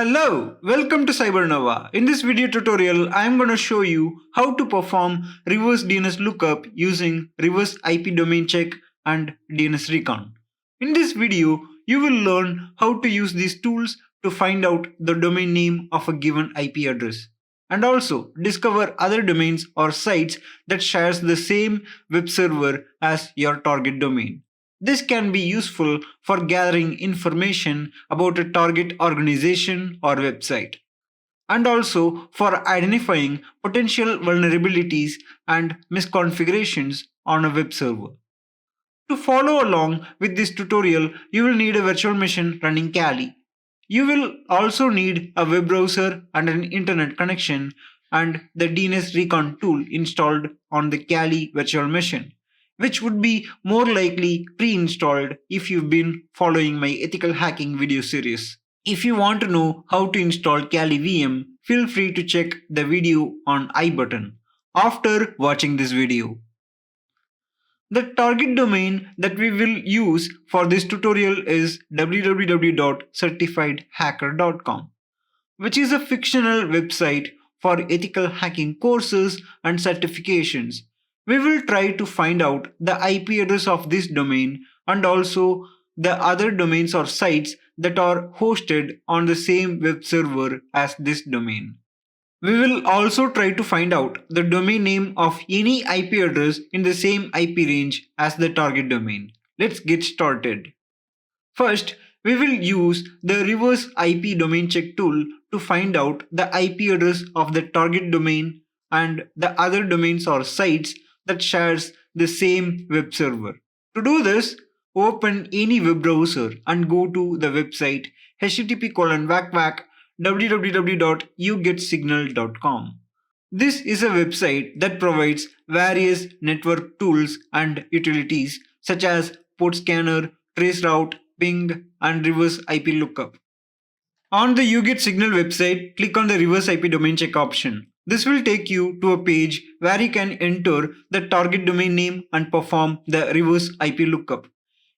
Hello, welcome to Cybernova. In this video tutorial, I am going to show you how to perform reverse DNS lookup using reverse IP domain check and DNS recon. In this video, you will learn how to use these tools to find out the domain name of a given IP address and also discover other domains or sites that shares the same web server as your target domain. This can be useful for gathering information about a target organization or website, and also for identifying potential vulnerabilities and misconfigurations on a web server. To follow along with this tutorial, you will need a virtual machine running Kali. You will also need a web browser and an internet connection and the DNS recon tool installed on the Kali virtual machine, which would be more likely pre-installed if you've been following my ethical hacking video series. If you want to know how to install Kali VM, feel free to check the video on I button after watching this video. The target domain that we will use for this tutorial is www.certifiedhacker.com, which is a fictional website for ethical hacking courses and certifications. We will try to find out the IP address of this domain and also the other domains or sites that are hosted on the same web server as this domain. We will also try to find out the domain name of any IP address in the same IP range as the target domain. Let's get started. First, we will use the reverse IP domain check tool to find out the IP address of the target domain and the other domains or sites that shares the same web server. To do this, open any web browser and go to the website http://www.yougetsignal.com. This is a website that provides various network tools and utilities such as port scanner, traceroute, ping, and reverse IP lookup. On the YouGetSignal website, click on the reverse IP domain check option. This will take you to a page where you can enter the target domain name and perform the reverse IP lookup.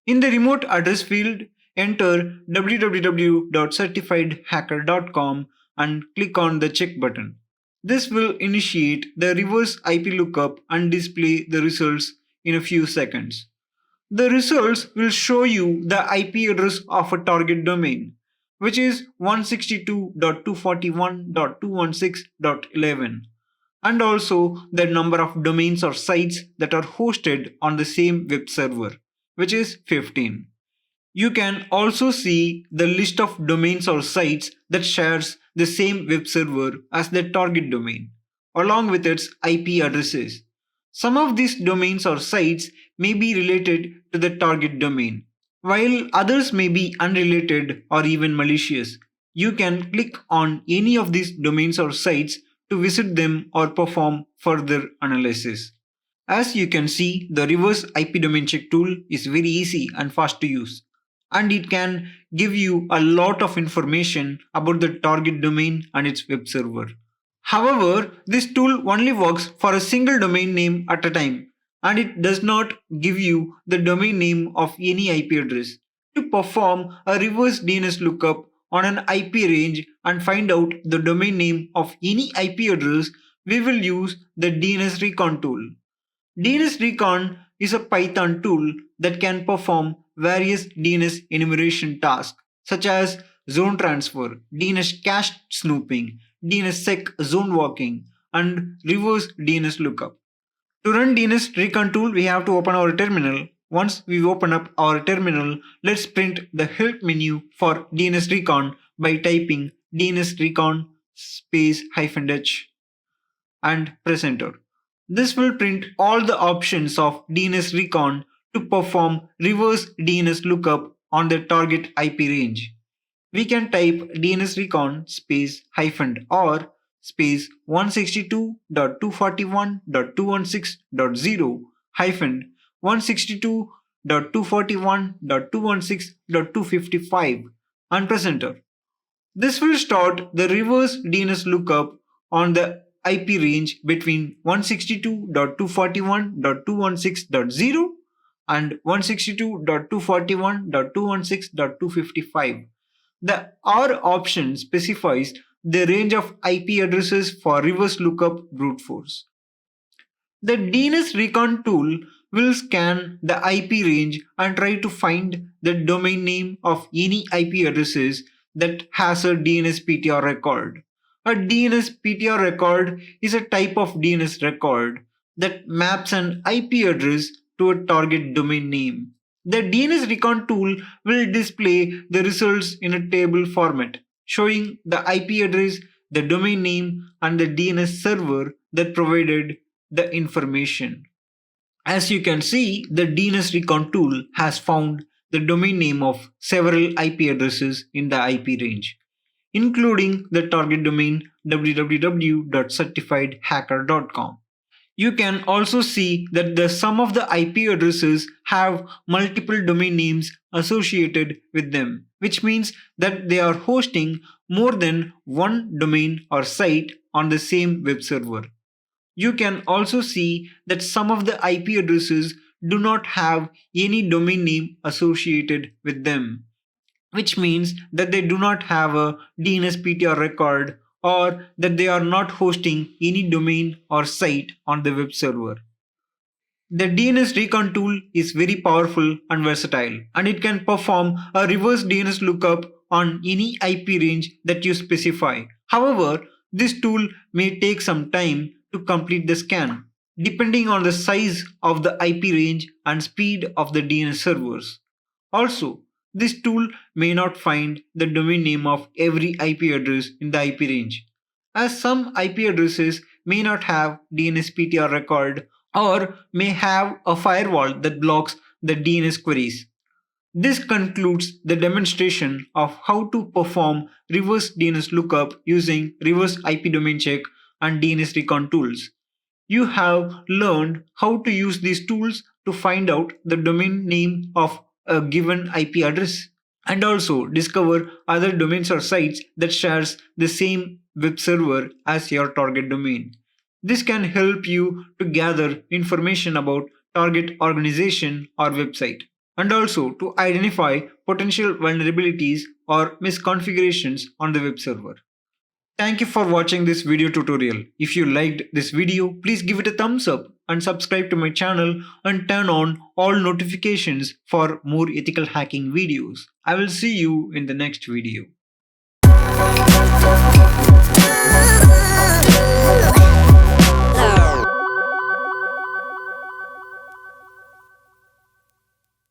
In the remote address field, enter www.certifiedhacker.com and click on the check button. This will initiate the reverse IP lookup and display the results in a few seconds. The results will show you the IP address of a target domain, which is 162.241.216.11, and also the number of domains or sites that are hosted on the same web server, which is 15. You can also see the list of domains or sites that shares the same web server as the target domain, along with its IP addresses. Some of these domains or sites may be related to the target domain, while others may be unrelated or even malicious. You can click on any of these domains or sites to visit them or perform further analysis. As you can see, the reverse IP domain check tool is very easy and fast to use, and it can give you a lot of information about the target domain and its web server. However, this tool only works for a single domain name at a time, and it does not give you the domain name of any IP address. To perform a reverse DNS lookup on an IP range and find out the domain name of any IP address, we will use the DNS recon tool. DNS recon is a Python tool that can perform various DNS enumeration tasks such as zone transfer, DNS cache snooping, DNSSEC zone walking, and reverse DNS lookup. To run DNS recon tool, we have to open our terminal. Once we open up our terminal, let's print the help menu for DNS recon by typing DNS recon space -h and press enter. This will print all the options of DNS recon to perform reverse DNS lookup on the target IP range. We can type DNS recon space -r space 162.241.216.0 162.241.216.255 and press enter. This will start the reverse DNS lookup on the IP range between 162.241.216.0 and 162.241.216.255. The R option specifies the range of IP addresses for reverse lookup brute force. The DNS recon tool will scan the IP range and try to find the domain name of any IP addresses that has a DNS PTR record. A DNS PTR record is a type of DNS record that maps an IP address to a target domain name. The DNS recon tool will display the results in a table format, showing the IP address, the domain name, and the DNS server that provided the information. As you can see, the DNS recon tool has found the domain name of several IP addresses in the IP range, including the target domain www.certifiedhacker.com. You can also see that the sum of the IP addresses have multiple domain names associated with them, which means that they are hosting more than one domain or site on the same web server. You can also see that some of the IP addresses do not have any domain name associated with them, which means that they do not have a DNS PTR record or that they are not hosting any domain or site on the web server. The DNS recon tool is very powerful and versatile, and it can perform a reverse DNS lookup on any IP range that you specify. However, this tool may take some time to complete the scan, depending on the size of the IP range and speed of the DNS servers. Also, this tool may not find the domain name of every IP address in the IP range, as some IP addresses may not have DNS PTR record or may have a firewall that blocks the DNS queries. This concludes the demonstration of how to perform reverse DNS lookup using reverse IP domain check and DNS recon tools. You have learned how to use these tools to find out the domain name of a given IP address and also discover other domains or sites that shares the same web server as your target domain. This can help you to gather information about target organization or website and also to identify potential vulnerabilities or misconfigurations on the web server. Thank you for watching this video tutorial. If you liked this video, please give it a thumbs up and subscribe to my channel and turn on all notifications for more ethical hacking videos. I will see you in the next video.